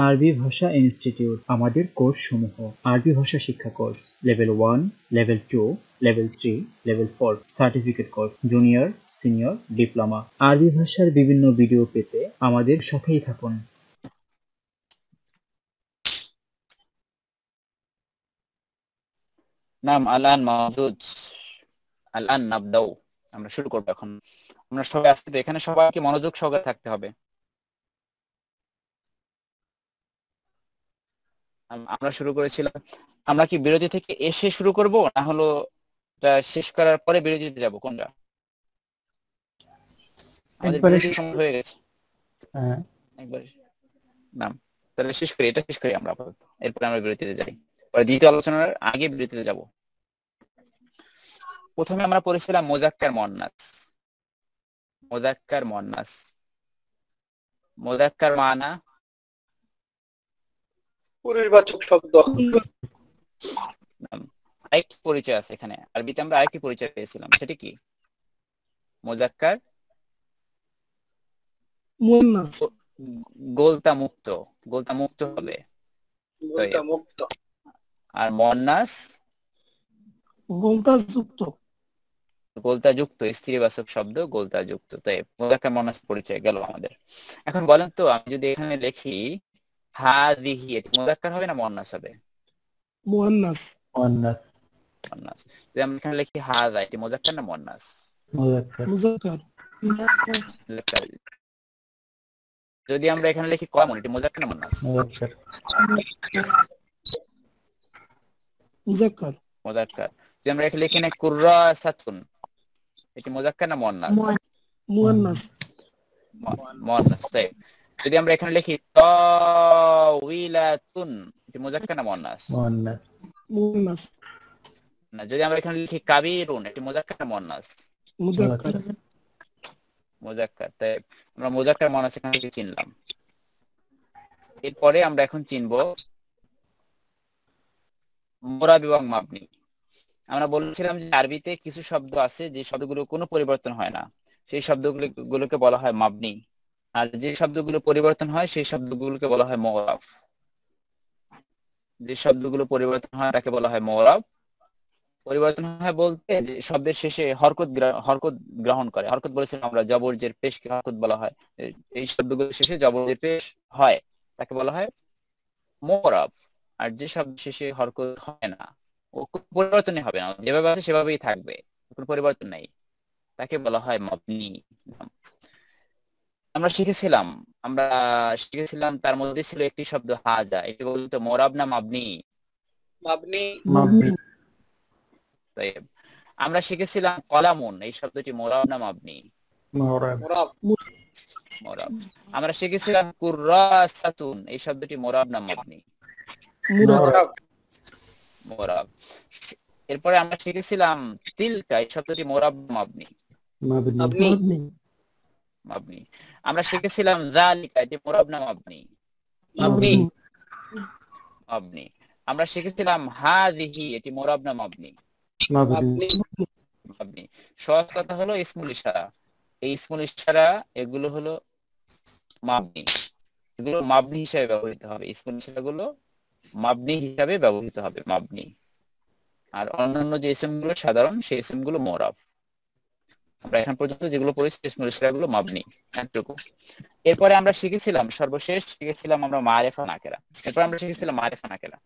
আরবি ভাষা ইনস্টিটিউট আমাদের কোর্সসমূহ: আরবি ভাষা শিক্ষা course level 1, level 2, level 3, level 4, certificate course, junior, senior, diploma. আরবি ভাষার বিভিন্ন ভিডিও পেতে আমাদের সাথেই থাকুন। নাম আলান মাহদুদ। আলান নাবদাউ। আমরা শুরু করবো এখন। আমরা সবাই আসতে এখানে সবাইকে মনোযোগ সহকারে থাকতে হবে। আমরা শুরু করেছিলাম, আমরা কি বিরতি থেকে এসে শুরু করব না হলো শেষ করার পরে বিরতিতে যাব, কোনটা? আমাদের বিরতির সময় হয়ে গেছে। একবার নাম তাহলে শেষ করি, এটা শেষ করি আমরা আপাতত, এরপরে আমরা বিরতিতে যাই, পরে দ্বিতীয় আলোচনার আগে বিরতিতে যাব। প্রথমে আমরা পড়েছিলাম মুজাক্কার মুয়ান্নাস। মুজাক্কার মুয়ান্নাস, মুজাক্কার মানা পুরুষবাচক শব্দ। আরেকটি পরিচয় আছে এখানে, আরবিতে আমরা আরেকটি পরিচয় পেয়েছিলাম, সেটা কি? মুজাক্কার মুয়ান্নাস, গোলতা মুক্ত, গোলতা মুক্ত হবে। আর মুয়ান্নাস গোলতা যুক্ত, গোলতা যুক্ত, স্ত্রীবাচক শব্দ গোলতা যুক্ত। তাই মুজাক্কার মুয়ান্নাস পরিচয় গেল আমাদের। এখন বলেন তো, আমি যদি এখানে লিখি হাযিহি, এটা মুজাক্কার হবে না মুয়ান্নাস হবে? মুয়ান্নাস, মুয়ান্নাস। যদি আমি এখানে লিখি হাযা, এটা মুজাক্কার না মুয়ান্নাস? মুজাক্কার। মুজাক্কার। যদি আমরা এখানে লিখি কলামুন, এটা মুজাক্কার না মুয়ান্নাস? মুজাক্কার। মুজাক্কার। যদি আমরা এখানে লিখি না কুররাসাতুন, এটা মুজাক্কার না মুয়ান্নাস? মুয়ান্নাস। মুয়ান্নাস। তাই যদি আমরা এখানে লিখি তাওইলাতুন, এটা মুজাক্কার না মুয়ান্নাস? মুয়ান্নাস। না, যদি আমরা এখানে লিখি কাবীরুন, এটা মুজাক্কার না মুয়ান্নাস? মুজাক্কার। মুজাক্কার। তাই আমরা মুজাক্কার মুয়ান্নাস এখান থেকে চিনলাম। এরপরে আমরা এখন চিনবো মুরাব এবং মাবনি। আমরা বলেছিলাম যে আরবিতে কিছু শব্দ আছে যে শব্দগুলো কোনো পরিবর্তন হয় না, সেই শব্দগুলোকে বলা হয় মাবনি। আর যে শব্দগুলো পরিবর্তন হয় সেই শব্দগুলোকে বলা হয় মুরাব। যে শব্দগুলো পরিবর্তন হয় তাকে বলা হয় মুরাব। পরিবর্তন হয় বলতে যে শব্দের শেষে হরকত গ্রহণ করে। হরকত বলেছিলাম আমরা, জবরজের পেশকে হরকত বলা হয়। এই শব্দগুলো শেষে জবরজের পেশ হয় তাকে বলা হয় মুরাব। আর যে শব্দ শেষে হরকত হয় না, ও পরিবর্তনই হবে না, যেভাবে আছে সেভাবেই থাকবে, কোনো পরিবর্তন নাই, তাকে বলা হয় মাবনি। আমরা শিখেছিলাম তার মধ্যে ছিল একটি শব্দ হাজা। এটি বলতো মুরাব না মাবনি? মাবনি। তাই আমরা শিখেছিলাম কলামুন, এই শব্দটি মুরাব না মাবনি? মুরাব। আমরা শিখেছিলাম কুররাসাতুন, এই শব্দটি মুরাব না মাবনি? মুরাব। এরপরে আমরা শিখেছিলাম তিলকা, এই শব্দটি মুরাব না মাবনি? মাবনি। আমরা শিখেছিলাম যালিকা, এটি মুরাব না মাবনি? মাবনি। আমরা শিখেছিলাম হাযিহি, এটি মুরাব না মাবনি? মাবনি। সহজ কথা হলো ইসমুল ইশারা, এই ইসমুল ইশারা এগুলো হলো মাবনি, এগুলো মাবনি হিসেবে ব্যবহৃত হবে। ইসমুল ইশারাগুলো মাবনি হিসাবে ব্যবহৃত হবে, মাবনি। আর অন্যান্য যে ইসমগুলো সাধারণ, সেই ইসমগুলো মুরাব। আমরা এখন পর্যন্ত যেগুলো পড়েছি ইসমুল ইশারাগুলো মাবনি, এতটুকু। এরপরে আমরা শিখেছিলাম, সর্বশেষ শিখেছিলাম আমরা মারিফা নাকেরা। এরপর আমরা শিখেছিলাম মারিফা নাকেরা।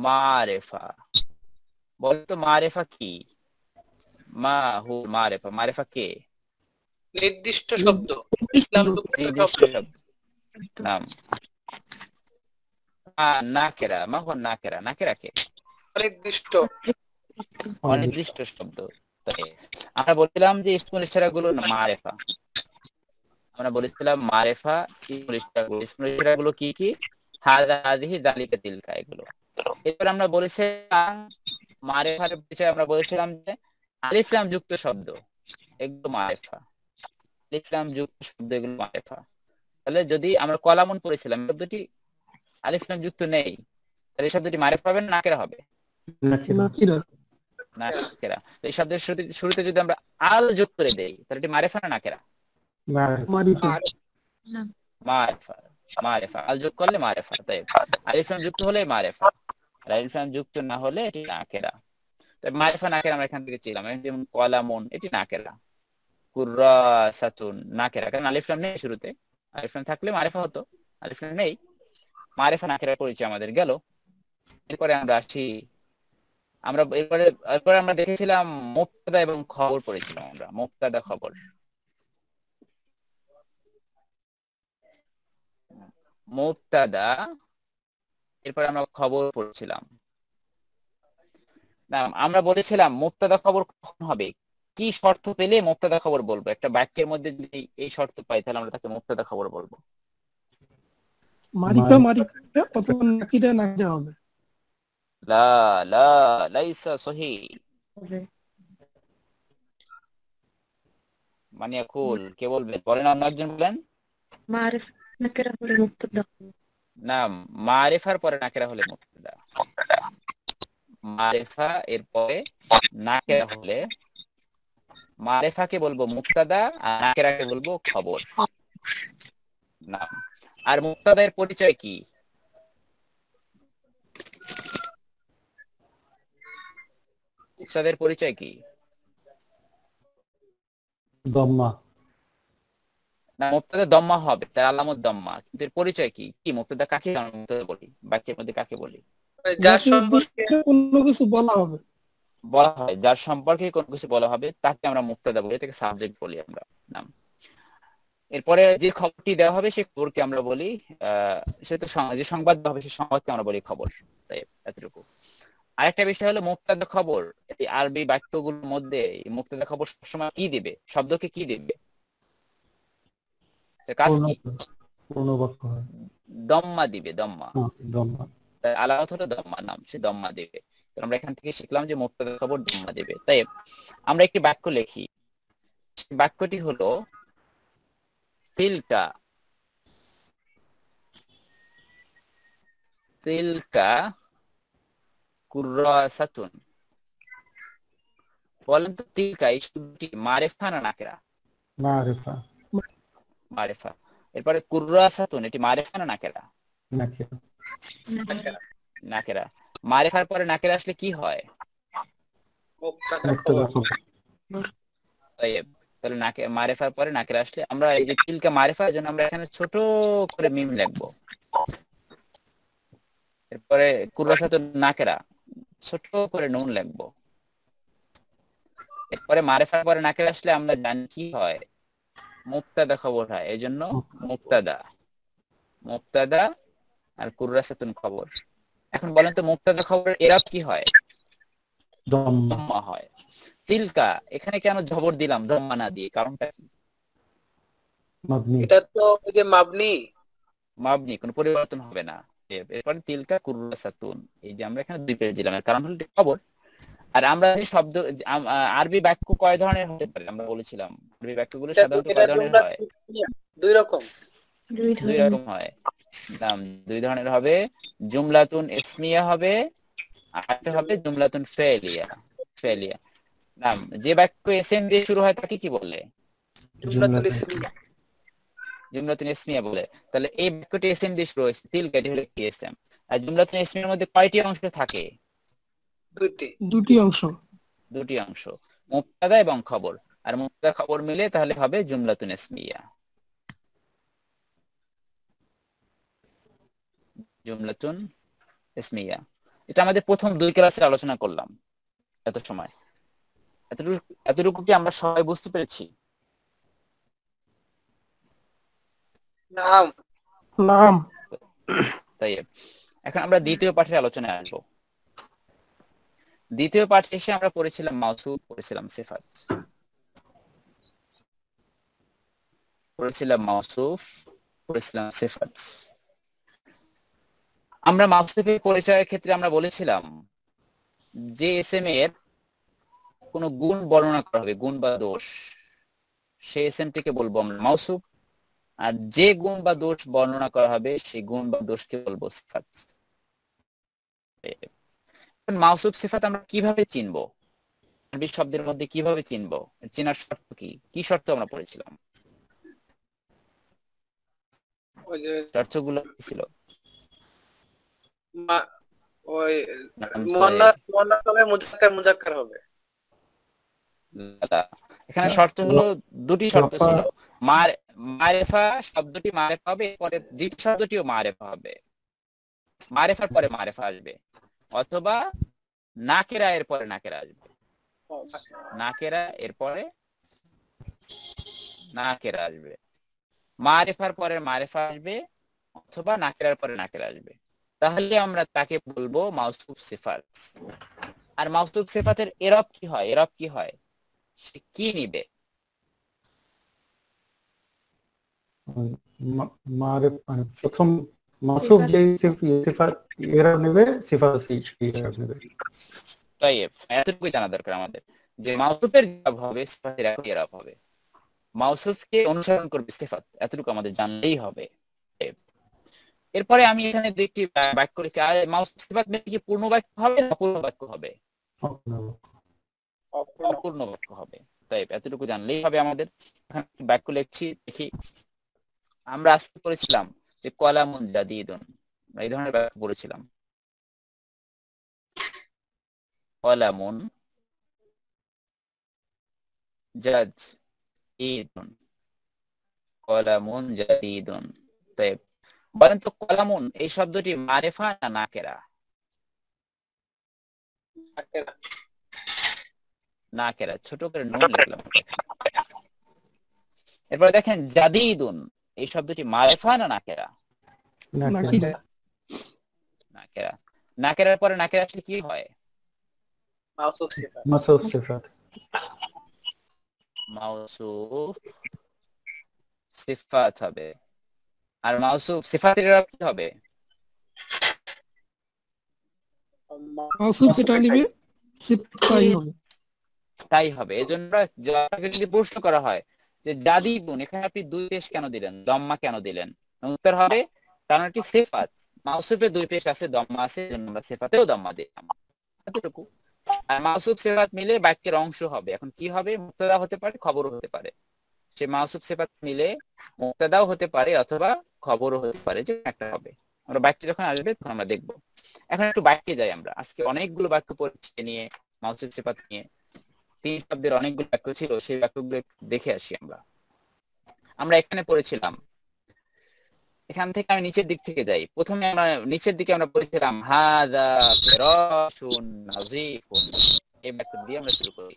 মারিফা বলতো, মারিফা কি? মা হু মারিফা, মারিফা কে? নির্দিষ্ট শব্দ, নির্দিষ্ট শব্দ। নাম নাকেরা, মা হু নাকেরা, নাকেরা কে? অনির্দিষ্ট শব্দ। তাই আমরা বলছিলাম যে ইসমুল ইশারাগুলো মারিফা, আমরা বলেছিলাম মারিফা ইসমুল ইশারাগুলো কি কি? হাযা, হাযিহি, যালিকা, তিলকা, এগুলো। এরপর আমরা বলেছিলাম মারিফার বিষয়ে, আমরা বলেছিলাম যে আলিফ লাম যুক্ত শব্দ এগুলো মারিফা, আলিফ লাম যুক্ত শব্দ এগুলো মারিফা। তাহলে যদি আমরা কলামুন পড়েছিলাম, শব্দটি আলিফ লাম যুক্ত নেই, তাহলে এই শব্দটি মারিফা হবে না নাকিরা হবে? নাকিরা। নাকেরা। তো এই শব্দের শুরুতে যদি আমরা আল যোগ করে দেই তাহলে এটি মারিফা না নাকেরা? মারিফা। মারিফা। মারিফা, আল যোগ করলে মারিফা। তাই আলিফ লাম যুক্ত হলে মারিফা, আর আলিফ লাম যুক্ত না হলে এটি নাকেরা। তাই মারিফা নাকেরা আমরা এখান থেকে ছিলাম। যেমন কলামুন, এটি নাকেরা। কুরাসাতুন নাকেরা, কারণ আলিফ লাম নেই শুরুতে। আলিফ লাম থাকলে মারিফা হতো, আলিফ লাম নেই, মারিফা নাকেরা পরিচয় আমাদের গেল। এরপরে আমরা আসি, এরপরে আমরা দেখেছিলাম মুবতাদা এবং খবর পড়েছিলাম। আমরা মুবতাদা খবর, মুবতাদা, এরপরে আমরা খবর পড়েছিলাম। না, আমরা বলেছিলাম মুবতাদা খবর কখন হবে, কি শর্ত পেলে মুবতাদা খবর বলবো। একটা বাক্যের মধ্যে যদি এই শর্ত পাই তাহলে আমরা তাকে মুবতাদা খবর বলবো। মারিফা মারিফা অথবা নাকিরা নাকিরা হবে। লা লা লাইসা সহি। মানে কুল কে বলবেন? বলেন, অন্য একজন বলেন। মারিফ নাকিরা হলে মুবতাদা। না, মারিফার পরে নাকেরা হলে মুবতাদা। মারিফা এর পরে নাকেরা হলে মারিফাকে বলবো মুবতাদা আর নাকেরাকে বলবো খবর। নাম আর মুবতাদার পরিচয় কি? মুবতাদার পরিচয় কি? দম্মা। না, মুবতাদা দম্মা হবে, তার আলামত দম্মা, কিন্তু এর পরিচয় কি? কি মুবতাদা কাকে আমরা মুবতাদা বলি? বাক্যের মধ্যে কাকে বলি? যার যাকে সম্পর্কে উদ্দেশ্যে কোনো কিছু বলা হবে। বলা হয়, যার সম্পর্কে কোনো কিছু বলা হবে তাকে আমরা মুবতাদা বলি, তাকে সাবজেক্ট বলি আমরা। নাম এরপরে যে খবরটি দেওয়া হবে সেই খবরকে আমরা বলি সে তো যে সংবাদ দেওয়া হবে সেই সংবাদকে আমরা বলি খবর। তাই এতটুকু। আরেকটা বিষয় হলো মুবতাদা খবর। এই আরবি বাক্যগুলোর মধ্যে মুবতাদা খবর সবসময় কি দিবে? শব্দকে কি দিবে? কাজ কি? পূর্ণ বাক্য হয়। দম্মা দিবে, দম্মা। দম্মা। তার আলামত হলো দম্মা, নাম সে দম্মা দিবে। তো আমরা এখান থেকে শিখলাম যে মুবতাদা খবর দম্মা দিবে। তাই আমরা একটি বাক্য লিখি, বাক্যটি হলো তিলকা, তিলকা কুরাসাতুন। বলেন তো তিলকা এই শব্দটি মারিফা না নাকেরা? মারিফা। মারিফা। এরপরে কুরাসাতুন, এটি মারিফা না নাকেরা? নাকিরা। নাকেরা। মারিফার পরে নাকেরা আসলে কি হয়? মুবতাদা খবর। তাহলে মারিফার পরে নাকেরা আসলে আমরা এই যে তিলকা মারিফার জন্য আমরা এখানে ছোট করে মিম লিখবো। এরপরে কুরাসাতুন নাকেরা, ছোট করে নুন লিখবো। এরপরে মারিফার পরে নাকেরা আসলে আমরা জানি কি হয়, মুবতাদা খবর হয়। এই জন্য মুবতাদা, মুবতাদা আর কুরাসাতুন খবর। এখন বলেন তো মুবতাদা খবরের এরাব কি হয়? দম্মা হয়। তিলকা এখানে কেন জবর দিলাম দম্মা না দিয়ে? কারণটা কি? মাবনি। এটা তো ওই যে মাবনি। মাবনি, কোনো পরিবর্তন হবে না। এরপরে তিলকা কুরাসাতুন, এই যে আমরা এখানে দুই পেজ দিলাম, এর কারণ হলো খবর। আর আমরা যে শব্দ আরবি বাক্য কয় ধরনের হতে পারে আমরা বলেছিলাম? আরবি বাক্যগুলো সাধারণত কয় ধরনের হয়? দুই রকম। দুই রকম হয়। নাম দুই ধরনের হবে, জুমলাতুন ইসমিয়া হবে, আর একটা হবে জুমলাতুন ফেলিয়া। ফেলিয়া। নাম যে বাক্য এসএম দিয়ে শুরু হয় তাকে কি বলে? জুমলাতুল ইসমিয়া। জুমলাতুন ইসমিয়া বলে। তাহলে এই বাক্যটি এসএম দিয়ে শুরু হয়েছে, তিলকা, এটি হলো কি এসএম। আর জুমলাতুন ইসমিয়ার মধ্যে কয়টি অংশ থাকে? দুটি অংশ। দুটি অংশ, মুবতাদা এবং খবর। আর মুবতাদা খবর মিলে তাহলে হবে জুমলাতুন ইসমিয়া। জুমলাতুন ইসমিয়া। এটা আমাদের প্রথম দুই ক্লাসে আলোচনা করলাম এত সময়। এতটুকু কি আমরা সবাই বুঝতে পেরেছি? নাম নাম। তাই এখন আমরা দ্বিতীয় পাঠের আলোচনায় আসবো। দ্বিতীয় পাঠে এসে আমরা পড়েছিলাম মাউসুফ, পড়েছিলাম সিফাত, পড়েছিলাম মাউসুফ, পড়েছিলাম সিফাত। আমরা মাউসুফের পরিচয়ের ক্ষেত্রে আমরা বলেছিলাম যে এসএম এর কোন গুণ বর্ণনা করা হবে, গুণ বা দোষ, সেই এসএমটিকে বলবো আমরা মাউসুফ। আর যে গুণ বা দোষ বর্ণনা করা হবে সেই গুণ বা দোষকে বলবো সিফাত। মাউসুফ সিফাত আমরা কিভাবে চিনবো? আরবি শব্দের মধ্যে কিভাবে চিনবো, চেনার শর্ত কি, কি শর্ত আমরা পড়েছিলাম, ওই যে শর্তগুলো কি ছিল? ওই নাম মুয়ান্নাস হবে, মুজাক্কার হবে। এখানে শর্ত হলো দুটি শর্ত ছিল। মারেফা শব্দটি মারেফা হবে, পরে দ্বিতীয় শব্দটিও মারেফা হবে, মারেফার পরে মারেফা আসবে, অথবা নাকেরা এর পরে নাকেরা আসবে, নাকেরা এর পরে নাকেরা আসবে, মারেফার পরে মারেফা আসবে, অথবা নাকেরার পরে নাকেরা আসবে। তাহলে আমরা তাকে বলবো মাউসুফ সিফাত। আর মাউসুফ সিফাতের এরব কি হয়? এরব কি হয়? সে কি নিবে? প্রথম মাসুফ যে সিফাত এরা নেবে, সিফাত এরা নেবে। তাই এতটুকুই জানা দরকার আমাদের যে মাউসুফের এরব হবে, সিফাতের এরব হবে, মাউসুফকে অনুসরণ করবে সিফাত, এতটুকু আমাদের জানলেই হবে। এরপরে আমি এখানে দুইটি বাক্য লিখি। আর মাউসুফ সিফাত মানে কি পূর্ণ বাক্য হবে না অপূর্ণ বাক্য হবে? অপূর্ণ বাক্য হবে। তাই এতটুকু জানলেই হবে আমাদের। এখন বাক্য লিখছি, দেখি। আমরা আজকে পড়েছিলাম যে কলামুন জাদিদুন, এই ধরনের বাক্য পড়েছিলাম। কলামুন জাদিদুন, কলামুন জাদিদুন। তাই বলেন তো, কলামুন এই শব্দটি মারেফা না নাকেরা? নাকেরা, ছোট করে নুন লিখলাম। এরপর দেখেন জাদিদুন এই শব্দটি মারেফা না নাকেরা? নাকেরা। নাকেরার পরে নাকেরা আসলে কি হয়? মাসুফ সিফাত। মাউসুফ সিফাত হবে। আর মাউসুফ সিফাতের এরব কি হবে? মাউসুফ যেটা নিবে সিফাত তাই হবে। তাই হবে। এজন্য যদি প্রশ্ন করা হয় যে জাদিদুন, এখানে আপনি দুই পেশ কেন দিলেন, দম্মা কেন দিলেন? উত্তর হবে কারণ এটি সিফাত, মাউসুফে দুই পেশ আছে, দম্মা আছে, এজন্য আমরা সিফাতেও দম্মা দিলাম। এতটুকু। আর মাউসুফ সিফাত মিলে বাক্যের অংশ হবে। এখন কি হবে? মুবতাদা হতে পারে, খবরও হতে পারে। সে মাউসুফ সিফাত মিলে মুবতাদাও হতে পারে অথবা খবরও হতে পারে, যে একটা হবে। আমরা বাক্যে যখন আসবে তখন আমরা দেখব। এখন একটু বাক্যে যাই আমরা। আজকে অনেকগুলো বাক্য পড়ছি নিয়ে, মাউসুফ সিফাত নিয়ে। 3 শব্দের অনেকগুলো বাক্য ছিল, সেই বাক্যগুলো দেখে আসি আমরা। আমরা এখানে পড়েছিলাম, এখান থেকে আমি নিচের দিক থেকে যাই। প্রথমে আমরা নিচের দিকে আমরা পড়েছিলাম হাযা ফিরাশুন নাযীফুন। এই বাক্য দিয়ে আমরা শুরু করি।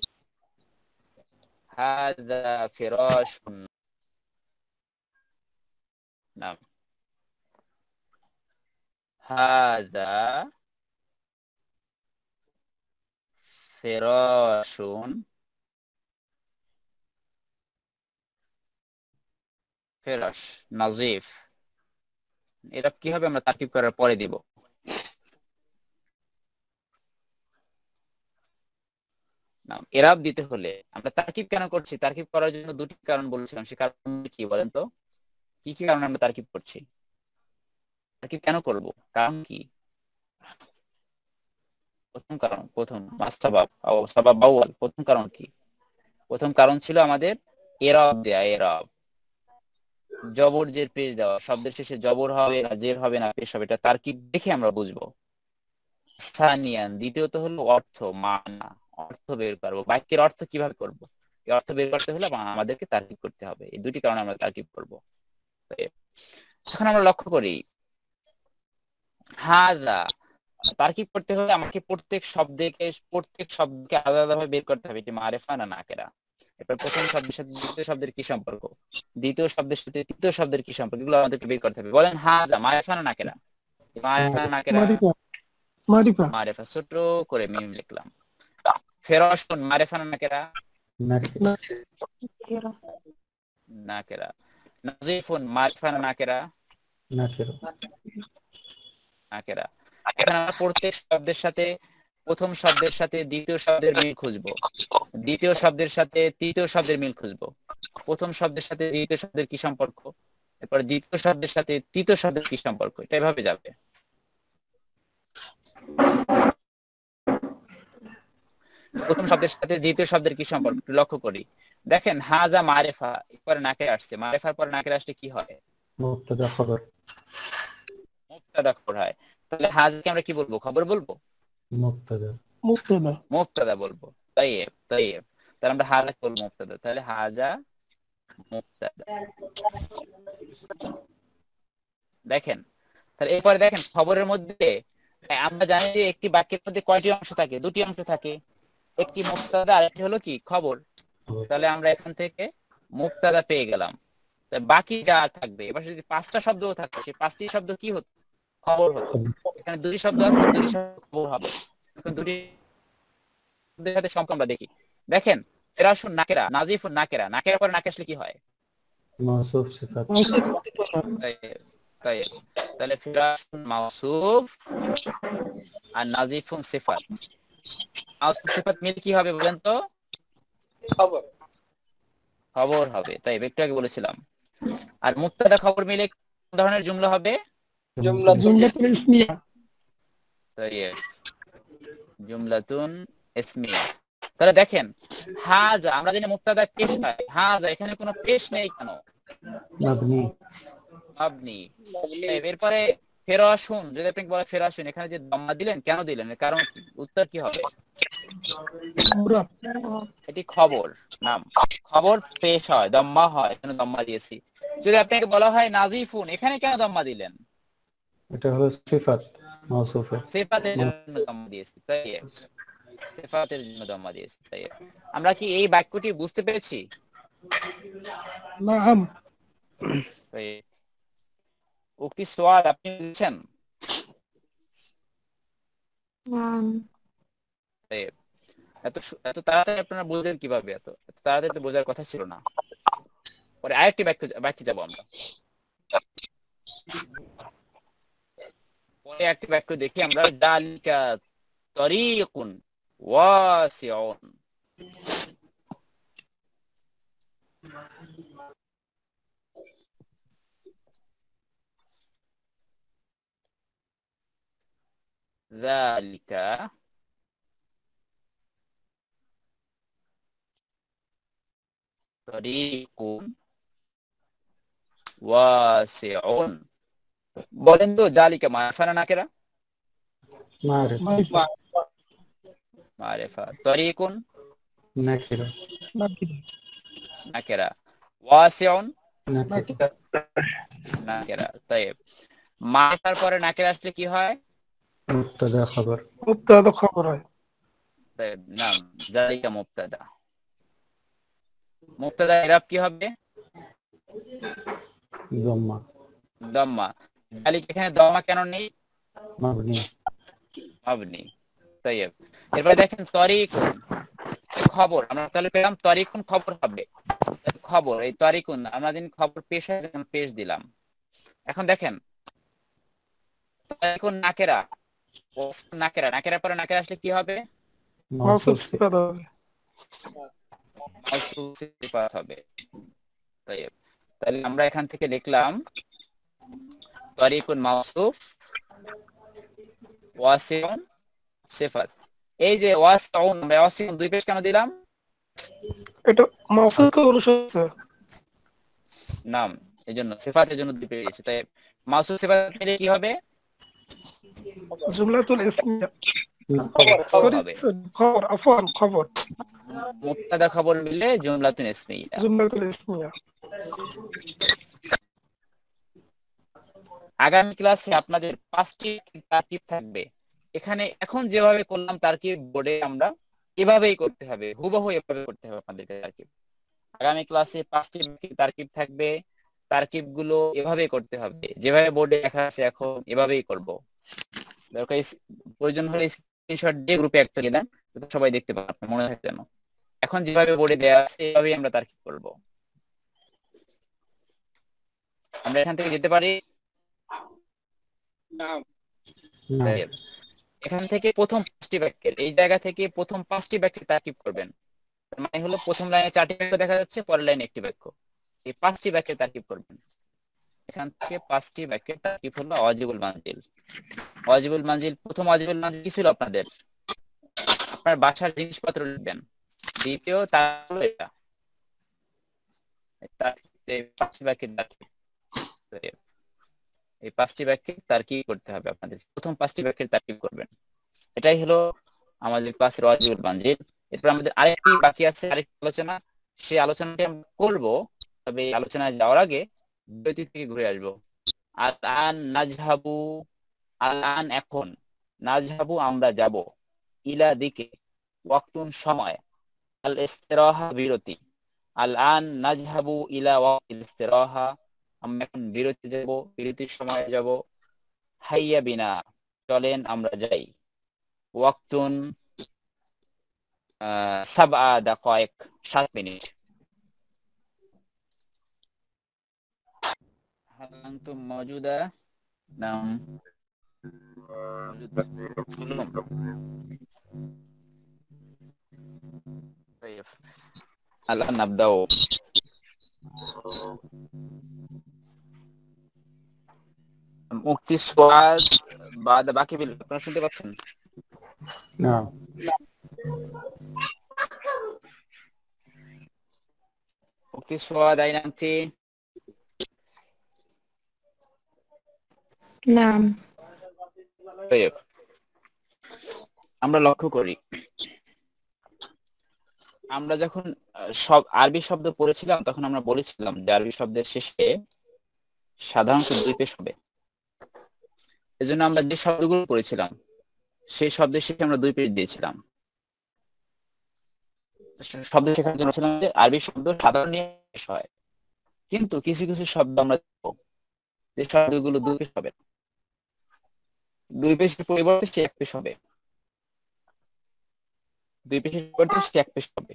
হাযা ফিরাশুন, নাম হাযা ফিরাশুন, ফিরাশ নাযীফ। এটা কি হবে? আমরা তারকিব করার পরে দিব। এরাব দিতে হলে আমরা তারকিব কেন করছি? তারকিব করার জন্য দুটি কারণ বলেছিলাম, সে কারণ কি বলেন তো? কি কি কারণে আমরা তারকিব করছি? তারকিব কেন করব? কারণ কি? প্রথম কারণ, প্রথম মাসবাব ও সাবাব আউয়াল, প্রথম কারণ কি? প্রথম কারণ ছিল আমাদের এরাব দেয়া। এরাব জবর জের পেশ দেওয়া, শব্দের শেষে জবর হবে না জের হবে না পেশ হবে, এটা তারকিব দেখে আমরা বুঝবো। সানিয়ান, দ্বিতীয়ত হলো অর্থ, মানা, অর্থ বের করবো। বাক্যের অর্থ কিভাবে করব? এই অর্থ বের করতে হলে আমাদেরকে তারকিব করতে হবে। এই দুটি কারণে আমরা তারকিব করব। এখন আমরা লক্ষ্য করি, হাযা তারকিব করতে হলে আমাকে প্রত্যেক শব্দকে আলাদা আলাদাভাবে বের করতে হবে, এটি মারেফা না নাকেরা। এরপর প্রথম শব্দের সাথে দ্বিতীয় শব্দের কি সম্পর্ক, দ্বিতীয় শব্দের সাথে তৃতীয় শব্দের কি সম্পর্ক, এগুলো আমাদেরকে বের করতে হবে। বলেন হাযা মারেফা না নাকেরা? মারেফা না নাকেরা? মারিফা। মারেফা, ছোট করে মিম লিখলাম। ফিরাশুন মারেফা না নাকেরা? নাকেরা। নাযীফুন মারিফা না নাকেরা? নাকেরা। এখন আমরা প্রত্যেক শব্দের সাথে প্রথম শব্দের সাথে দ্বিতীয় শব্দের মিল খুঁজবো, দ্বিতীয় শব্দের সাথে তৃতীয় শব্দের মিল খুঁজবো। প্রথম শব্দের সাথে দ্বিতীয় শব্দের কি সম্পর্ক, এরপর দ্বিতীয় শব্দের সাথে তৃতীয় শব্দের কি সম্পর্ক, এটা এভাবে যাবে। প্রথম শব্দের সাথে দ্বিতীয় শব্দের কি সম্পর্ক একটু লক্ষ্য করি। দেখেন হাজা মারেফা, এরপরে নাকেরা আসছে, মারেফার পরে নাকেরা আসলে কি হয়? মুবতাদা খবর। মুবতাদা খবর হয়। তাহলে হাজাকে আমরা কি বলবো? খবর বলবো? মুবতাদা। মুবতাদা। মুবতাদা বলবো। তাইয়েব তাইয়েব, তাহলে আমরা হাজাকে বলবো মুবতাদা। তাহলে হাজা মুবতাদা। দেখেন তাহলে এরপরে দেখেন খবরের মধ্যে আমরা জানি যে একটি বাক্যের মধ্যে কয়টি অংশ থাকে? দুটি অংশ থাকে, একটি মুবতাদা আর একটি হলো কি খবর। তাহলে আমরা এখান থেকে মুবতাদা পেয়ে গেলাম। বাকি যা থাকবে এবার যদি 5টা শব্দও থাকতো, সেই 5টি শব্দ কি হতো? খবর হতো। এখানে দুটি শব্দ আছে, দুটি শব্দ খবর হবে। এখন দুটি শব্দের সাথে সম্পর্ক আমরা দেখি। দেখেন ফিরাসুন নাকেরা, নাজিফুন নাকেরা, নাকেরা পরে নাকে আসলে কি হয়? মাউসুফ সিফাত। তাহলে ফিরাসুন মাউসুফ আর নাজিফুন সিফাত। মাউসুফ সিফাত মিল কি হবে বলেন তো? খবর। খবর হবে। তাই একটু আগে বলেছিলাম। আর মুবতাদা খবর মিলে কোন ধরনের জুমলা হবে? জুমলাতুল ইসমিয়া। তাই জুমলাতুন ইসমিয়া। তাহলে দেখেন হাজা, আমরা জানি মুবতাদা পেশ হয়, হাজা এখানে কোনো পেশ নেই কেন? মাবনি। মাবনি। এরপরে ফিরাসুন, যদি আপনি বলেন ফিরাসুন, এখানে যে দম্মা দিলেন কেন দিলেন? কারণ উত্তর কি হবে? এটি খবর নাম, খবর পেশ হয়, দম্মা হয়, এখানে দম্মা দিয়েছি। যদি আপনাকে বলা হয় নাজিফুন, এখানে কেন দম্মা দিলেন? এটা হলো সিফাত মাউসুফের। সিফাতের জন্য দম্মা দিয়েছি। তাই সিফাতের জন্য দম্মা দিয়েছি। তাই আমরা কি এই বাক্যটি বুঝতে পেরেছি? নাম। তাই উক্তি সোয়াল আপনি বুঝছেন? এত তাড়াতাড়ি আপনারা বুঝলেন কিভাবে? এত তাড়াতাড়ি তো বোঝার কথা ছিল না। পরে আরেকটি বাক্যে যাব আমরা। পরে একটি বাক্য দেখি আমরা, যালিকা তরিকুন ওয়াসিউন। যালিকা তরিকুন ওয়াসিউন। বলেন তো যালিকা মারিফা না নাকেরা? মারিফা। মারিফা। তরিকুন নাকিরা। নাকেরা। ওয়াসিউন নাকিরা। নাকেরা। তাইব মারিফার পরে নাকেরা আসলে কি হয়? মুবতাদা খবর। মুবতাদা খবর হয়। তাইব নাম যালিকা মুবতাদা। মুবতাদা ইরাব কি হবে? দম্মা। দম্মা। যালিকা এখানে দম্মা কেন নেই? মাবনি। মাবনি। তাইব এরপরে দেখেন তরিকুন খবর, আমরা তাহলে পেলাম তরিকুন খবর হবে। খবর এই তরিকুন আমরা দিন খবর পেশ হয়, যখন পেশ দিলাম। এখন দেখেন তরিকুন নাকেরা, নাকেরা, নাকেরা পরে নাকেরা আসলে কি হবে? মাউসুফ সিফাত হবে। মাউসুফ সিফাত হবে। তাইব তাহলে আমরা এখান থেকে লিখলাম তরিকুন মাউসুফ, ওয়াসিউন সিফাত। এই যে ওয়াসিউন, আমরা ওয়াসিউন দুই পেশ কেন দিলাম? এটা মাউসুফকে অনুসরণ নাম, এজন্য সিফাতের জন্য দুই পেশ দিয়েছি। তাই মাউসুফ সিফাত মিলে কি হবে? জুমলাতুল ইসমিয়া। খবর হবে। খবর, আফওয়ান, খবর। মুবতাদা খবর মিলে জুমলাতুন ইসমিয়া। জুমলাতুল ইসমিয়া। আগামী ক্লাসে আপনাদের 5টি তারকিব থাকবে। এখানে এখন যেভাবে করলাম তারকিব বোর্ডে আমরা এভাবেই করতে হবে, হুবহু এভাবে করতে হবে আপনাদের তারকিব। আগামী ক্লাসে 5টি তারকিব থাকবে, তারকিব গুলো এভাবেই করতে হবে, যেভাবে বোর্ডে লেখা আছে এখন এভাবেই করব। দরকার প্রয়োজন হলে স্ক্রিনশট দিয়ে গ্রুপে একটা দিয়ে দেন, সবাই দেখতে পাবেন, মনে থাকে যেন। এখন যেভাবে বোর্ডে দেওয়া আছে এভাবেই আমরা তারকিব করব। আমরা এখান থেকে যেতে পারি। এখান থেকে প্রথম 5টি বাক্যের, এই জায়গা থেকে প্রথম 5টি বাক্যের তারকিব করবেন। মানে হলো প্রথম লাইনে 4টি বাক্য দেখা যাচ্ছে, পরের লাইনে একটি বাক্য। এই 5টি বাক্যের তারকিব করবেন। এখান থেকে 5টি বাক্যের তারকিব হলো ওয়াজিবুল মানজিল। ওয়াজিবুল মানজিল, প্রথম ওয়াজিবুল মানজিল কি ছিল আপনাদের? আপনার বাসার জিনিসপত্র লিখবেন। দ্বিতীয় তার হলো এটা, এই 5টি বাক্যের তারকিব। এই 5টি বাক্যের তারকিব করতে হবে আপনাদের। প্রথম 5টি বাক্যের তারকিব করবেন। এটাই হলো আমাদের ক্লাসের ওয়াজিবুল মানজিল। এরপর আমাদের আরেকটি বাকি আছে, আরেকটি আলোচনা। সেই আলোচনাটি আমরা করবো, তবে এই আলোচনায় যাওয়ার আগে বিরতি থেকে ঘুরে আসবো। আল-আন নাজহাবু, আল-আন এখন, নাজহাবু আমরা যাব, ইলা দিকে, ওয়াক্তুন সময়, আল ইস্তিরাহা বিরতি, আল-আন নাজহাবু ইলা ওয়াক্তিল ইস্তিরাহা আমরা এখন বিরতি যাব, বিরতির সময় যাব। হাইয়া বিনা চলেন আমরা যাই, ওয়াক্তুন সাবআ দাকায়েক 7 মিনিট। হাল আনতুম মাওজুদা? নাম طيب الآن نبدأ। মুক্তি সোয়াদ বাদ বাকি বিল, আপনারা শুনতে পাচ্ছেন? না মুক্তি সোয়াদ আইনাংটি নাম طيب আমরা লক্ষ্য করি, আমরা যখন সব আরবি শব্দ পড়েছিলাম তখন আমরা বলেছিলাম যে আরবি শব্দের শেষে সাধারণত 2 পেশ হবে। এজন্য আমরা যে শব্দগুলো পড়েছিলাম সেই শব্দের শেষে আমরা 2 পেশ দিয়েছিলাম। শব্দ শেখার জন্য ছিলাম যে আরবি শব্দ সাধারণ নিয়ে পেশ হয়, কিন্তু কিছু কিছু শব্দ আমরা দেখব যে শব্দগুলো 2 পেশ হবে, 2 পেশের পরিবর্তে সে 1 পেশ হবে, 2 পেশের পরিবর্তে সে 1 পেশ হবে।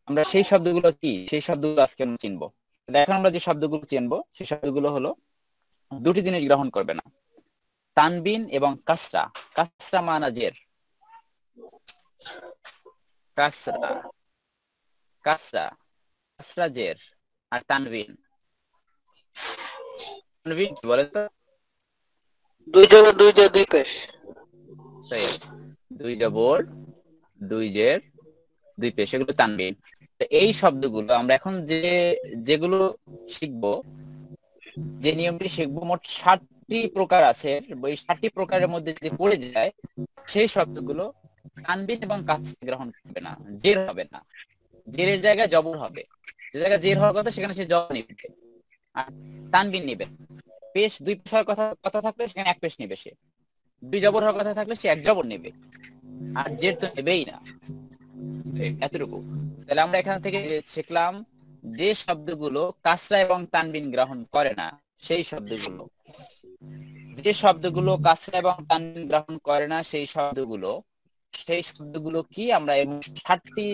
আমরা সেই শব্দগুলো কি, সেই শব্দগুলো আজকে আমরা চিনবো। এখন আমরা যে শব্দগুলো চিনবো সেই শব্দগুলো হলো 2টি জিনিস গ্রহণ করবে না, তানবিন এবং কাসরা। কাসরা মানা জের, কাসরা কাসরা কাসরা জের, আর তানবিন। তানবিন কি বলেন তো? 2 জবর 2 জের 2 পেশ। তাই 2 জবর 2 জের 2 পেশ, এগুলো তানবিন। এই শব্দগুলো আমরা এখন যেগুলো শিখবো, যে নিয়মটি শিখবো, মোট 60টি প্রকার আছে। এই 60টি প্রকারের মধ্যে যদি পড়ে যায় সেই শব্দগুলো তানবিন এবং কাসরা গ্রহণ করবে না, জের হবে না। জেরের জায়গায় জবর হবে, যে জায়গায় জের হওয়ার কথা সেখানে সে জবর নিবে, আর তানবিন নিবে। পেশ 2 পেশ হওয়ার কথা থাকলে সেখানে 1 পেশ নিবে, সে 2 জবর হওয়ার কথা থাকলে সে 1 জবর নেবে, আর জের তো নেবেই না। এতটুকু। তাহলে আমরা এখান থেকে শিখলাম যে শব্দগুলো কাসরা এবং তানবিন গ্রহণ করে না সেই শব্দগুলো, যে শব্দগুলো কাসরা এবং তানবিন গ্রহণ করে না সেই শব্দগুলো কি, আমরা 60টি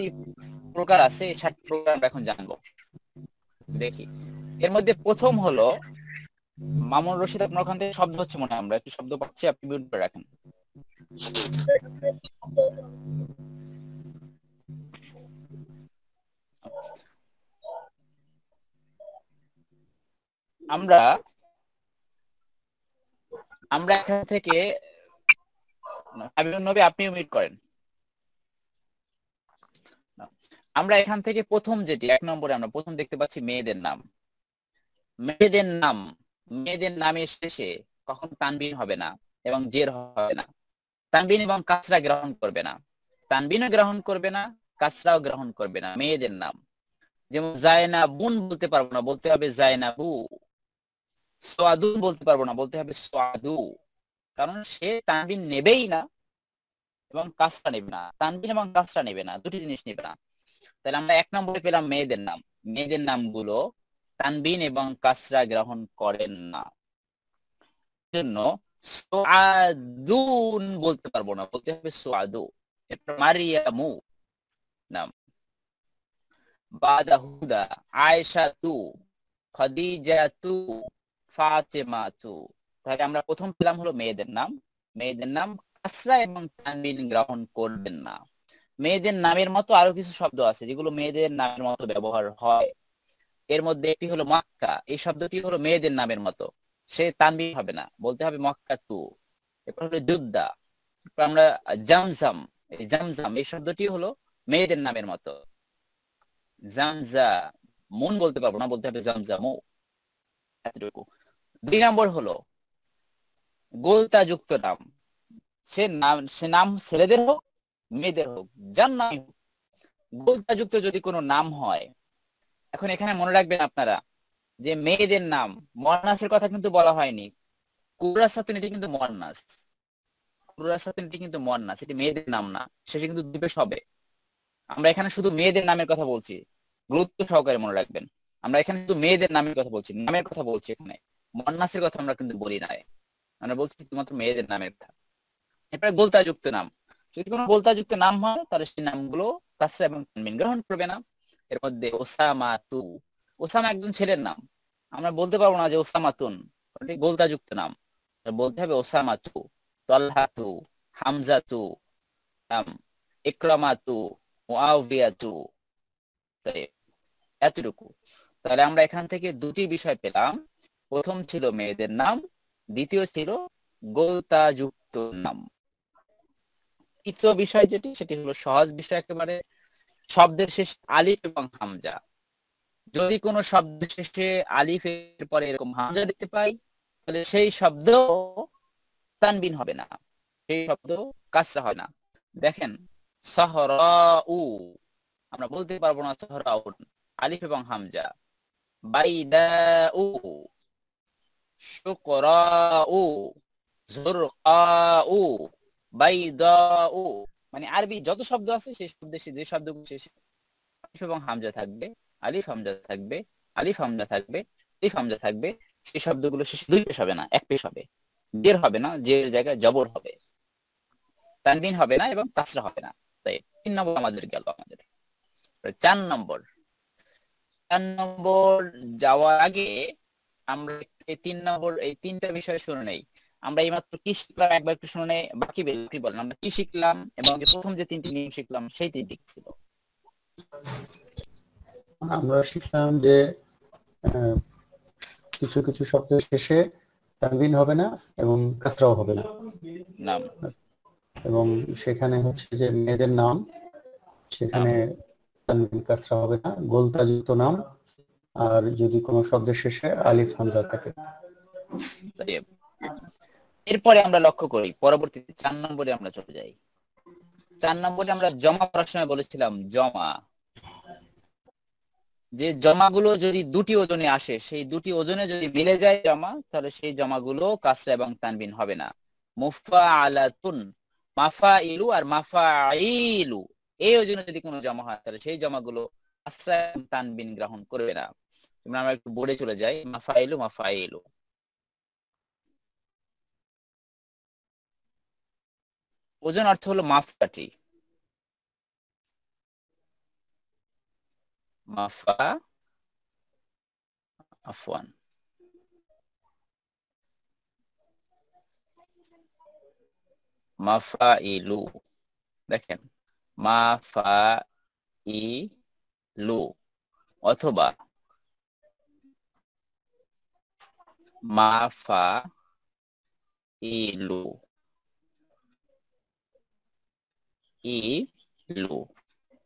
প্রকার আছে, এই 60 প্রকার আমরা এখন জানবো। দেখি, এর মধ্যে প্রথম হলো, মামুন রশিদ আপনার ওখান থেকে শব্দ হচ্ছে মনে হয়, আমরা একটু শব্দ পাচ্ছি, আপনি মিউট করে রাখেন। আমরা এখান থেকে হাবিবুন নবী আপনিও মিউট করেন। আমরা এখান থেকে প্রথম যেটি 1 নম্বরে আমরা প্রথম দেখতে পাচ্ছি মেয়েদের নাম। মেয়েদের নামের শেষে কখন তানবিন হবে না এবং জের হবে না, তানবিন এবং কাসরা গ্রহণ করবে না, তানবিনও গ্রহণ করবে না, কাসরাও গ্রহণ করবে না। মেয়েদের নাম যেমন জায়নাবুন বলতে পারবো না, বলতে হবে জায়নাবু। সোয়াদুন বলতে পারবো না, বলতে হবে সোয়াদু, কারণ সে তানবিন নেবেই না এবং কাসরা নেবে না, তানবিন এবং কাসরা নেবে না, 2টি জিনিস নেবে না। তাহলে আমরা 1 নম্বরে পেলাম মেয়েদের নাম। মেয়েদের নামগুলো তানবিন এবং কাসরা গ্রহণ করেন না, জন্য সোয়াদুন বলতে পারবো না, বলতে হবে সোয়াদু। এরপর মারিয়ামু নাম, বাদাহুদা, আয়েশাতু, খাদিজাতু, ফাতেমাতু। তাহলে আমরা প্রথম পেলাম হলো মেয়েদের নাম। মেয়েদের নাম কাসরা এবং তানবিন গ্রহণ করবেন না। মেয়েদের নামের মতো আরো কিছু শব্দ আছে যেগুলো মেয়েদের নামের মতো ব্যবহার হয়। এর মধ্যে একটি হলো মক্কা, এই শব্দটি হলো মেয়েদের নামের মতো, সে তানবিন হবে না, বলতে হবে মক্কাতু। এরপর হলো জুদ্দা, এরপর আমরা জামজাম, এই জামজাম এই শব্দটি হলো মেয়েদের নামের মতো। জামজা মুন বলতে পারবো না, বলতে হবে জামজামু, এতটুকু। 2 নম্বর হলো গোলতা যুক্ত নাম। সে নাম ছেলেদের হোক মেয়েদের হোক, যার নাম হোক, গোলতা যুক্ত যদি কোনো নাম হয়, এখন এখানে মনে রাখবেন আপনারা যে মেয়েদের নাম, মর্নাসের কথা কিন্তু বলা হয়নি। কুরাসাতুন এটি কিন্তু মর্নাস, কুরাসাতুন এটি কিন্তু মর্নাস, এটি মেয়েদের নাম না, শেষে কিন্তু দুটো হবে। আমরা এখানে শুধু মেয়েদের নামের কথা বলছি, গুরুত্ব সহকারে মনে রাখবেন। আমরা এখানে শুধু মেয়েদের নামের কথা বলছি, নামের কথা বলছি, এখানে মর্নাসের কথা আমরা কিন্তু বলি না, আমরা বলছি শুধুমাত্র মেয়েদের নামের কথা। এরপরে গোলতা যুক্ত নাম, যদি কোনো গোলতা যুক্ত নাম হয় তাহলে সেই নামগুলো কাসরা এবং তানবিন গ্রহণ করবে না। এর মধ্যে ওসামা তু, ওসামা একজন ছেলের নাম, আমরা বলতে পারবো না যে ওসামা তুন, ওটি গোলতা যুক্ত নাম, বলতে হবে ওসামা তু, তলহা তু, হামজা তু, ইকরামা তু, মুআবিয়া তু। তাই এতটুকু। তাহলে আমরা এখান থেকে দুটি বিষয় পেলাম, প্রথম ছিল মেয়েদের নাম, দ্বিতীয় ছিল গোলতা যুক্ত নাম। তৃতীয় বিষয় যেটি, সেটি হলো সহজ বিষয় একেবারে, শব্দের শেষ আলিফ এবং হামজা। যদি কোনো শব্দের শেষে আলিফের পরে এরকম হামজা দেখতে পাই, তাহলে সেই শব্দ তানবিন হবে না, সেই শব্দ কাসরা হয় না। দেখেন সাহরাউ, আমরা বলতে পারবো না সাহরাউ, আলিফ এবং হামজা। বাইদাউ, শুকরাউ, জুরকাউ, বাইদাউ, মানে আরবি যত শব্দ আছে সেই শব্দে যে শব্দগুলো শেষে আলিফ এবং হামজা থাকবে, আলিফ হামজা থাকবে, আলিফ হামজা থাকবে, আলিফ হামজা থাকবে, সেই শব্দগুলো শেষে 2 পেশ হবে না, 1 পেশ হবে। জের হবে না, জের জায়গায় জবর হবে, তানবিন হবে না এবং কাসরা হবে না। তাই 3 নম্বর আমাদের গেল। আমাদের 4 নম্বর যাওয়ার আগে আমরা এই 3 নম্বর, এই 3টা বিষয় শুনে নেই। আমরা এইমাত্র কি শিখলাম একবার একটু শুনে নেই, বাকি বলেন আমরা কি শিখলাম, এবং যে প্রথম যে 3টি নিয়ম শিখলাম সেই 3টি ছিল। আমরা শিখলাম যে কিছু কিছু শব্দের শেষে তানবিন হবে না এবং কাসরাও হবে না, নাম এবং সেখানে হচ্ছে যে মেয়েদের নাম, সেখানে তানবিন কাসরা হবে না, গোলতা যুক্ত নাম, আর যদি কোনো শব্দের শেষে আলিফ হামজা থাকে। এরপরে আমরা লক্ষ্য করি পরবর্তীতে 4 নম্বরে আমরা চলে যাই। 4 নম্বরে আমরা জমা করার সময় বলেছিলাম জমা, যে জমাগুলো যদি 2টি ওজনে আসে, সেই 2টি ওজনে যদি মিলে যায় জমা, তাহলে সেই জমাগুলো কাসরা এবং তানবিন হবে না। মুফাআলাতুন, মাফাইলু আর মাফাইলু, এই ওজনে যদি কোনো জমা হয় তাহলে সেই জমাগুলো কাসরা এবং তানবিন গ্রহণ করবে না। আমরা একটু বোর্ডে চলে যাই, মাফাইলু মাফাইলু, ওজন অর্থ হলো মাপকাঠি, মাফা আফওয়ান, মাফাইলু, দেখেন মাফাইলু অথবা মাফাইলু,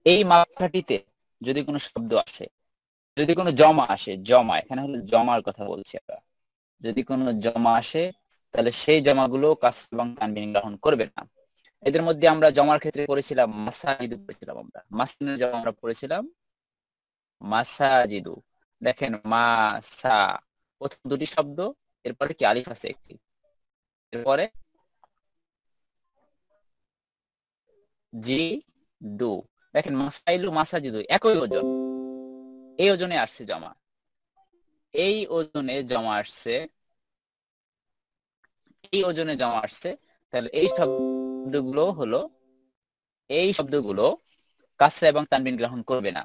এই মাপকাঠিতে যদি কোনো শব্দ আসে, যদি কোনো জমা আসে, জমা এখানে হলো জমার কথা বলছি আমরা, যদি কোনো জমা আসে তাহলে সেই জমাগুলো কাসরা এবং তানবিন গ্রহণ করবে না। এদের মধ্যে আমরা জমার ক্ষেত্রে পড়েছিলাম মাসাজিদু, পড়েছিলাম আমরা মাসিনের জমা আমরা পড়েছিলাম মাসাজিদু। দেখেন মাসা, প্রথম 2টি শব্দ, এরপরে কি আলিফ আছে একটি, এরপরে জি দু, দেখেন মাসাইলু মাসাজিদু একই ওজন, এই ওজনে আসছে জমা, এই ওজনে জমা আসছে, এই ওজনে জমা আসছে, তাহলে এই শব্দগুলো হলো, এই শব্দগুলো কাসরা এবং তানবিন গ্রহণ করবে না।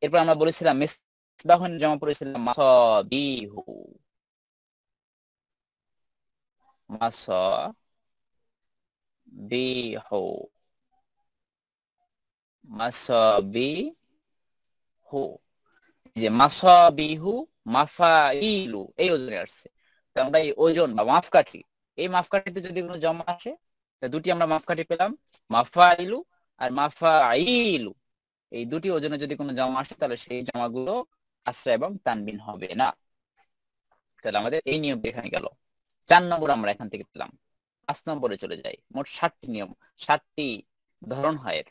এরপর আমরা বলেছিলাম মিসবাহুন জমা পড়েছিলাম মাসাবিহু, মাসাবিহু, মাসাবিহু, যে মাসাবিহু মাফাইলু এই ওজনে আসছে। তো আমরা এই ওজন বা মাপকাঠি, এই মাপকাঠিতে যদি কোনো জমা আসে দুটি আমরা মাফকাঠি পেলাম, মাফাইলু আর মাফাইলু। এই দুটি ওজনে যদি কোনো জামা আসে তাহলে সেই জামাগুলো কাসরা এবং তানবিন হবে না। তাহলে আমাদের এই নিয়ম এখানে গেল। 4 নম্বর আমরা এখান থেকে পেলাম। 5 নম্বরে চলে যাই। মোট 7টি নিয়ম, 7টি ধরন হয় এর।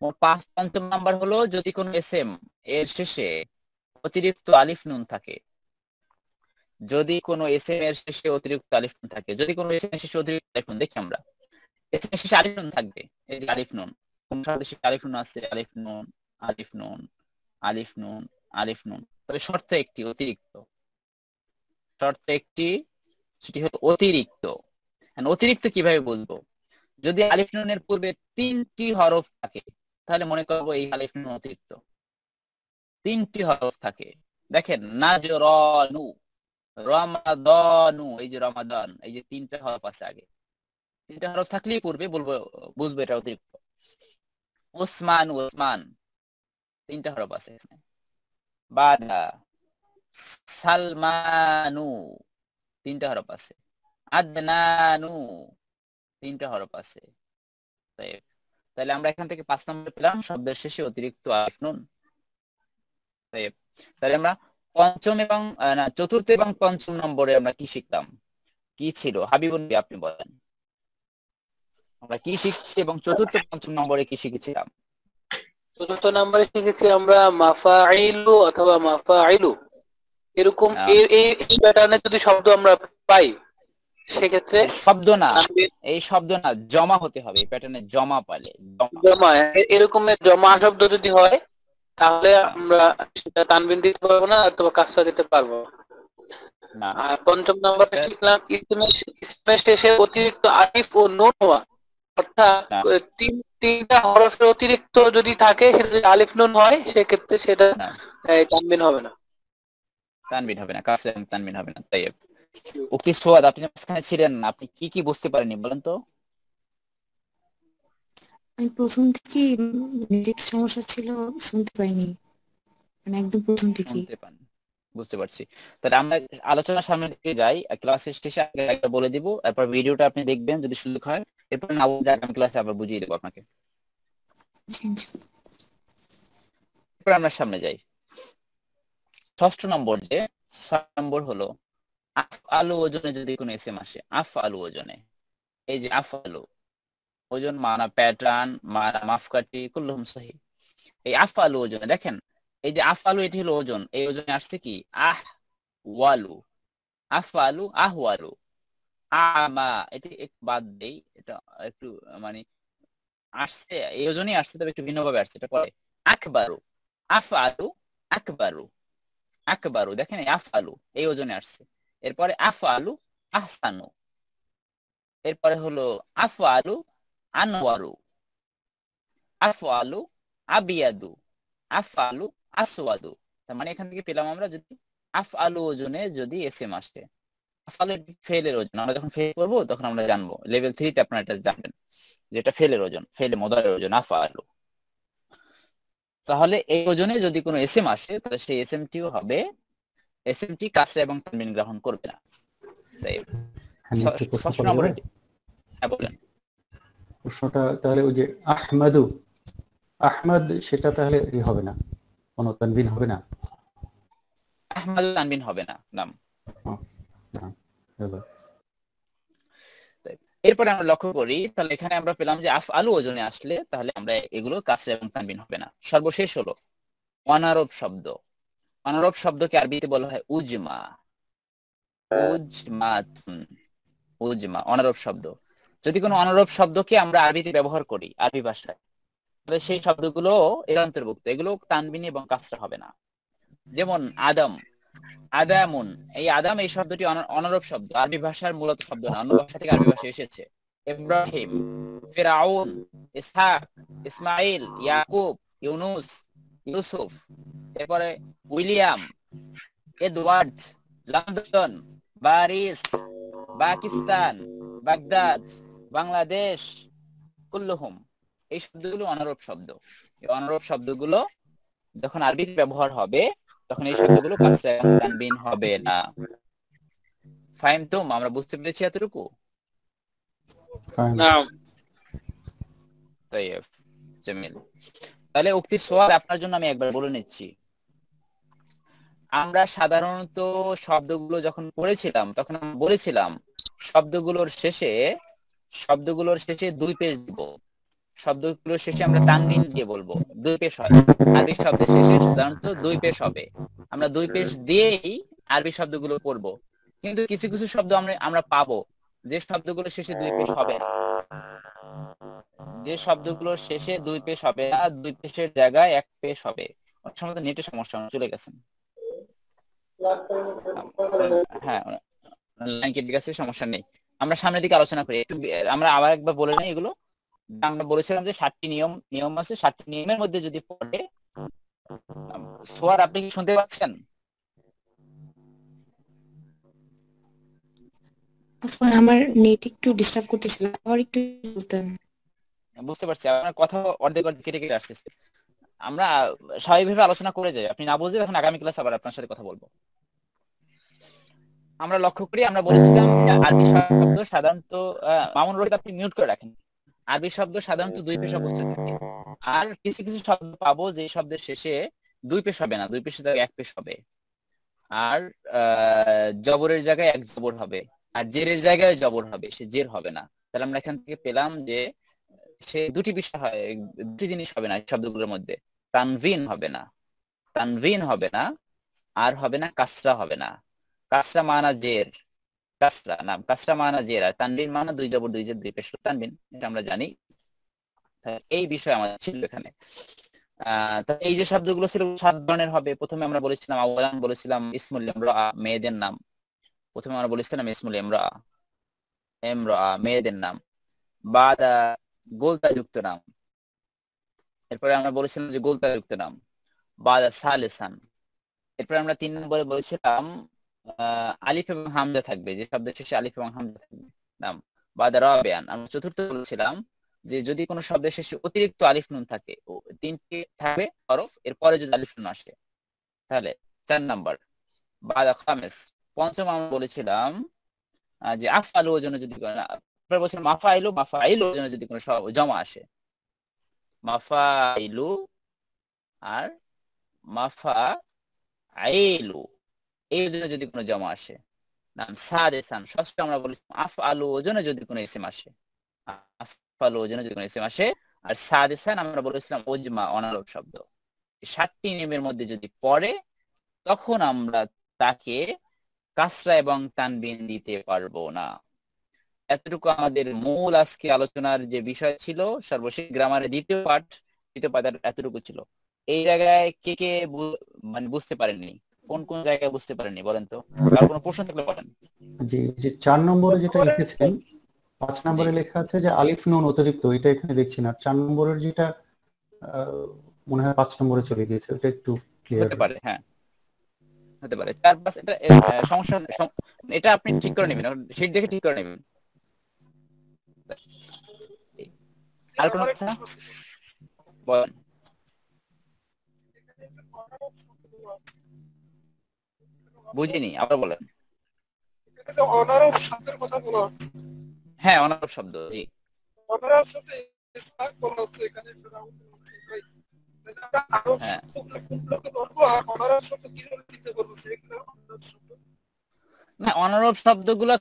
মোট 5ম নাম্বার হলো যদি কোনো এসএম এর শেষে অতিরিক্ত আলিফ নুন থাকে। যদি কোনো এসএম এর শেষে অতিরিক্ত আলিফ নুন থাকে, যদি কোনো এসএম এর শেষে অতিরিক্ত আলিফ নুন, দেখি আমরা এসএম এর শেষে আলিফ নুন থাকবে। এই যে আলিফ নুন, কোন শব্দের শেষে আলিফ নুন আছে, আলিফ নুন, আলিফ নুন, আলিফ নুন, আলিফ নুন। তবে শর্ত একটি, অতিরিক্ত। শর্ত একটি, সেটি হলো অতিরিক্ত। অতিরিক্ত কিভাবে বুঝবো? যদি আলিফ নুনের পূর্বে 3টি হরফ থাকে তাহলে মনে করবো এই আলিফ নুন অতিরিক্ত। 3টি হরফ থাকে, দেখেন নাজরানু, রমাদানু, এই যে রমাদান, এই যে 3টা হরফ আছে আগে। 3টা হরফ থাকলেই পূর্বে বুঝবো এটা অতিরিক্ত। ওসমান, ওসমান, 3টা হরফ আছে এখানে। বাদা, সালমানু, 3টা হরফ আছে। আদনানু, 3টা হরফ আছে। তাহলে আমরা এখান থেকে 5 নম্বর পেলাম শব্দের শেষে অতিরিক্ত আলিফ নুন। তাহলে আমরা চতুর্থ এবং 5ম নম্বরে আমরা কি শিখলাম? কি ছিল হাবিবুল, আপনি বলেন আমরা কি শিখছি এবং চতুর্থ 5ম নম্বরে কি শিখেছিলাম? চতুর্থ নম্বরে শিখেছি আমরা মাফাইলু অথবা মাফাইলু, এরকম এই প্যাটার্নে যদি শব্দ আমরা পাই সেক্ষেত্রে শব্দ না, এই শব্দ না, জমা হতে হবে। এই প্যাটার্নে জমা পাইলে, জমা, এরকমের জমা শব্দ যদি হয় তাহলে আমরা সেটা তানবিন দিতে পারবো না অথবা কাসরা দিতে পারবো না। আর 5ম নম্বরে শিখলাম ইসমের শেষে অতিরিক্ত আলিফ ও নুন হওয়া, অর্থাৎ 3টা হরফের অতিরিক্ত যদি থাকে, সেটা যদি আলিফ নুন হয় সেক্ষেত্রে সেটা তানবিন হবে না। তানবিন হবে না, কাসরা এবং তানবিন হবে না। তাই উক্তি সোয়াদ, আপনি মাঝখানে ছিলেন, আপনি কি কি বুঝতে পারেননি বলেন তো? আমি প্রথম থেকে নেট সমস্যা ছিল, শুনতে পাইনি, মানে একদম প্রথম থেকে শুনতে পান, বুঝতে পারছি। তাহলে আমরা আলোচনার সামনের দিকে যাই। ক্লাস শেষে একটা বলে দিব, এরপর ভিডিওটা আপনি দেখবেন যদি সুযোগ হয়, এরপর না বুঝলে আগামী ক্লাসে আবার বুঝিয়ে দেবো আপনাকে। এরপর আমরা সামনে যাই। 6 নম্বর, যে 6 নম্বর হলো আফআলু ওজনে যদি কোনো এসএম আসে। আফআলু ওজনে, এই যে আফআলু ওজন, মানা প্যাটার্ন, মানা মাফকাটি, কুল্লুহুম সহিহ। এই আফআলু ওজনে দেখেন, এই যে আফআলু এটি হলো ওজন, এই ওজনে আসছে কি আহ ওয়ালু। আফআলু আহওয়ালু। আমা, এটি একটু বাদ দেই, এটা একটু মানে আসছে এই ওজনই আসছে, তবে একটু ভিন্নভাবে আসছে। এটা পরে আকবারু, আফআলু আকবারু, আকবারু, দেখেন আফআলু এই ওজনে আসছে। এরপরে আফআলু আহসানু, এরপরে হলো আফআলু আনওয়ারু, আফআলু আবিয়াদু, আফআলু আসওয়াদু। তার মানে এখান থেকে পেলাম আমরা, যদি আফআলু ওজনে যদি এসএম আসে, আফআলু ফেলের ওজন, আমরা যখন ফেল করব তখন আমরা জানবো। লেভেল 3 তে আপনারা এটা জানবেন, যেটা ফেলের ওজন, ফেলে মুদারের ওজন আফআলু। তাহলে এই ওজনে যদি কোনো এসএম আসে তাহলে সেই এসএমটিও হবে, এসএমটি কাসরা এবং তানবিন গ্রহণ করবে না। তাই 6 নম্বরে, হ্যাঁ বলেন। প্রশ্নটা তাহলে ওই যে আহমাদু, আহমদ, সেটা তাহলে হবে না, কোনো তানবিন হবে না? আহমদ তানবিন হবে না, নাম। এরপরে আমরা লক্ষ্য করি, তাহলে এখানে আমরা পেলাম যে আফআলু ওজনে আসলে তাহলে আমরা এগুলো কাসরা এবং তানবিন হবে না। সর্বশেষ হলো অনারব শব্দ। অনারব শব্দকে আরবিতে বলা হয় উজমা। উজমাতুন, উজমা অনারব শব্দ। যদি কোনো অনারব শব্দকে আমরা আরবিতে ব্যবহার করি, আরবি ভাষায়, তাহলে সেই শব্দগুলো এর অন্তর্ভুক্ত, এগুলো তানবিন এবং কাসরা হবে না। যেমন আদম, আদামুন, এই আদাম এই শব্দটি অনারব শব্দ, আরবি ভাষার মূলত শব্দ না, অন্য ভাষা থেকে আরবি ভাষায় এসেছে। ইব্রাহিম, ফিরাউন, ইসহাক, ইসমাইল, ইয়াকুব, ইউনুস, ইউসুফ, এরপরে William, Edward, London, Paris, Pakistan, Baghdad, Bangladesh, কুল্লুহুম, এই শব্দগুলো অনারব শব্দ। এই অনারব শব্দগুলো যখন আরবিতে ব্যবহার হবে তখন এই শব্দগুলো কাসরা এবং তানবিন হবে না। ফাহিমতুম, আমরা বুঝতে পেরেছি এতটুকু? Fine. নাম তাইব, জামিল। তাহলে উক্তির সোয়াল আপনার জন্য আমি একবার বলে নিচ্ছি। আমরা সাধারণত শব্দগুলো যখন পড়েছিলাম তখন আমরা বলেছিলাম শব্দগুলোর শেষে দুই পেশ দিব। শব্দগুলোর শেষে আমরা তানবিন দিয়ে বলবো, দুই পেশ হয়। আরবি শব্দের শেষে সাধারণত দুই পেশ হবে, আমরা দুই পেশ দিয়েই আরবি শব্দগুলো পড়বো। কিন্তু কিছু কিছু শব্দ আমরা পাবো যে শব্দগুলোর শেষে দুই পেশ হবে না, যে শব্দগুলোর শেষে দুই পেশ হবে না, দুই পেশের জায়গায় এক পেশ হবে। অনেক সময় তো নেটের সমস্যা, চলে গেছেন। হ্যাঁ, লাইন কেটে গেছে, সমস্যা নেই। আমরা সামনের দিকে আলোচনা করি একটু। আমরা আবার একবার বলে নিই এগুলো। আমরা বলেছিলাম যে 7টি নিয়ম আছে, 7টি নিয়মের মধ্যে যদি পড়ে সোয়ার, আপনি কি শুনতে পাচ্ছেন? আফওয়ান, আমার নেট একটু ডিস্টার্ব করতেছিল, আবার একটু বলতেন। বুঝতে পারছি, আপনার কথা অর্ধেক কেটে কেটে আসতেছে। আমরা স্বাভাবিকভাবে আলোচনা করে যাই, আপনি না বুঝলে এখন আগামী ক্লাস আবার আপনার সাথে কথা বলবো। আমরা লক্ষ্য করি, আমরা বলেছিলাম যে আরবি শব্দ সাধারণত, মামুন রোহিত আপনি মিউট করে রাখেন। আরবি শব্দ সাধারণত দুই পেশ অবস্থায় থাকে, আর কিছু কিছু শব্দ পাবো যে শব্দের শেষে দুই পেশ হবে না, দুই পেশের জায়গায় এক পেশ হবে। আর জবরের জায়গায় এক জবর হবে, আর জেরের জায়গায় জবর হবে, সে জের হবে না। তাহলে আমরা এখান থেকে পেলাম যে সে দুটি বিষয় হয়, দুটি জিনিস হবে না শব্দগুলোর মধ্যে। তানভিন হবে না, আর হবে না কাসরা হবে না। কাসরা মানা জের, কাসরা মানা জের, আর তানবিন মানা দুই জবর দুই জের দুই পেশ তানবিন, এটা আমরা জানি। এই বিষয় আমাদের ছিল এখানে। তো এই যে শব্দগুলো ছিল 7 ধরনের হবে। প্রথমে আমরা বলেছিলাম, আওয়ালান বলেছিলাম ইসমুল ইমরাআ, মেয়েদের নাম। প্রথমে আমরা বলেছিলাম ইসমুল ইমরাআ, মেয়েদের নাম। বাদা গোলতা যুক্ত নাম। এরপরে আমরা বলেছিলাম যে গোলতা যুক্ত নাম। বাদা সালিসান। এরপরে আমরা 3 নম্বরে বলেছিলাম আলিফ এবং হামজা থাকবে, যে শব্দের শেষে আলিফ এবং হামজা থাকবে নাম। বাদা রাবিয়ান। আমরা চতুর্থ বলেছিলাম যে যদি কোনো শব্দের শেষে অতিরিক্ত আলিফ নুন থাকে, 3টি থাকবে হরফ, এরপরে যদি আলিফ নুন আসে তাহলে 4 নাম্বার। বাদা খামেস। পঞ্চম আমরা বলেছিলাম যে আফআলু ওজনে যদি বলছিলাম মাফাইলু ওজনে যদি কোনো জমা আসে, মাফাইলু আর মাফাইলু এই ওজনে যদি কোনো জমা আসে নাম। সাদেসান। ষষ্ঠ আমরা বলেছিলাম আফআলু ওজনে যদি কোনো ইসিম আসে, আর সাদেসান আমরা বলেছিলাম ওজমা, অনারব শব্দ। 7টি নিয়মের মধ্যে যদি পড়ে তখন আমরা তাকে কাসরা এবং তানবিন দিতে পারবো না। এতটুকু আমাদের মূল আজকে আলোচনার যে বিষয় ছিল, সর্বশেষ গ্রামারের দ্বিতীয় পাঠ এতটুকু ছিল। এই জায়গায় কে কে মানে বুঝতে পারেননি, কোন কোন জায়গায় বুঝতে পারেননি বলেন তো, কার কোনো প্রশ্ন থাকলে বলেন। জি, যে 4 নম্বরে যেটা লিখেছেন, 5 নম্বরে লেখা আছে যে আলিফ নুন অতিরিক্ত, এটা এখানে দেখছি না। 4 নম্বরের যেটা মনে হয় 5 নম্বরে চলে গিয়েছে, ওটা একটু ক্লিয়ার হতে পারে, হ্যাঁ হতে পারে। 4-5 এটা সমস্যা, এটা আপনি ঠিক করে নেবেন, শীট দেখে ঠিক করে নেবেন। আর কোনো কথা বলেন। বুঝিনি, আবার বলেন। অনারব শব্দের কথা বলা হচ্ছে। হ্যাঁ, অনারব শব্দ, জি। অনারব শব্দে ইসহাক বলা হচ্ছে, এখানে ফিরাউন বলা হচ্ছে, ভাই আমরা আরব শব্দগুলো কোনগুলোকে ধরবো আর অনারব শব্দ কিভাবে চিন্তা করবো, সেগুলো অনারব শব্দ না, অনারব শব্দগুলো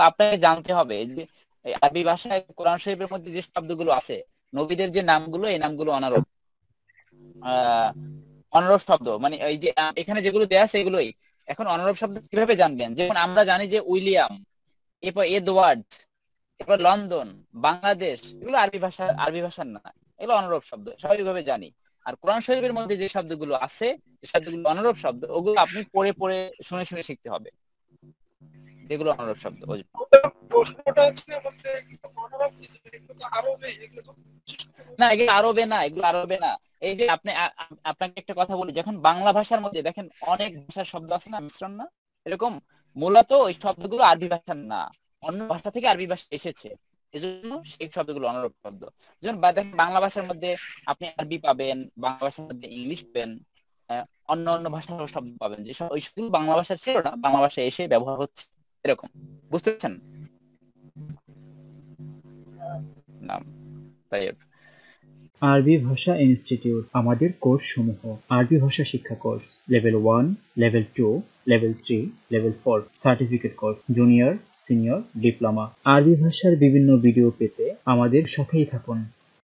আপনাকে জানতে হবে যে আরবি ভাষায় কোরআন শরীফের মধ্যে যে শব্দগুলো আছে, নবীদের যে নামগুলো, এই নামগুলো অনারব শব্দ। মানে এই যে এখানে যেগুলো দেয়া আছে এগুলোই। এখন অনারব শব্দ কিভাবে জানবেন? যেমন আমরা জানি যে উইলিয়াম, এরপর এডওয়ার্ড, এরপর লন্ডন, বাংলাদেশ, এগুলো আরবি ভাষার না, এগুলো অনারব শব্দ, স্বাভাবিকভাবে জানি। আর কোরআন শরীফের মধ্যে যে শব্দগুলো আছে, যে শব্দগুলো অনারব শব্দ, ওগুলো আপনি পড়ে পড়ে শুনে শুনে শিখতে হবে, যেগুলো অনারব শব্দ। প্রশ্নটা হচ্ছে আমাদের এগুলো অনারব কিছু, এগুলো তো আরবে, এগুলো তো না, এগুলো আরবে না। এই যে আপনাকে একটা কথা বলি, যখন বাংলা ভাষার মধ্যে দেখেন অনেক ভাষার শব্দ আছে না, মিশ্রণ না, এরকম মূলত ওই শব্দগুলো আরবি ভাষার না, অন্য ভাষা থেকে আরবি ভাষা এসেছে, এজন্য সেই শব্দগুলো অনারব শব্দ। যেমন দেখেন বাংলা ভাষার মধ্যে আপনি আরবি পাবেন, বাংলা ভাষার মধ্যে ইংলিশ পাবেন, অন্য অন্য ভাষার শব্দ পাবেন, যে ওই শব্দগুলো বাংলা ভাষার ছিল না, বাংলা ভাষায় এসে ব্যবহার হচ্ছে, এরকম। বুঝতে পারছেন? নাম। তাইব। আরবি ভাষা ইনস্টিটিউট আমাদের কোর্স সমূহ: আরবি ভাষা শিক্ষা course level 1, level 2, level 3, level 4, certificate course, junior, senior, diploma. আরবি ভাষার বিভিন্ন ভিডিও পেতে আমাদের সাথেই থাকুন।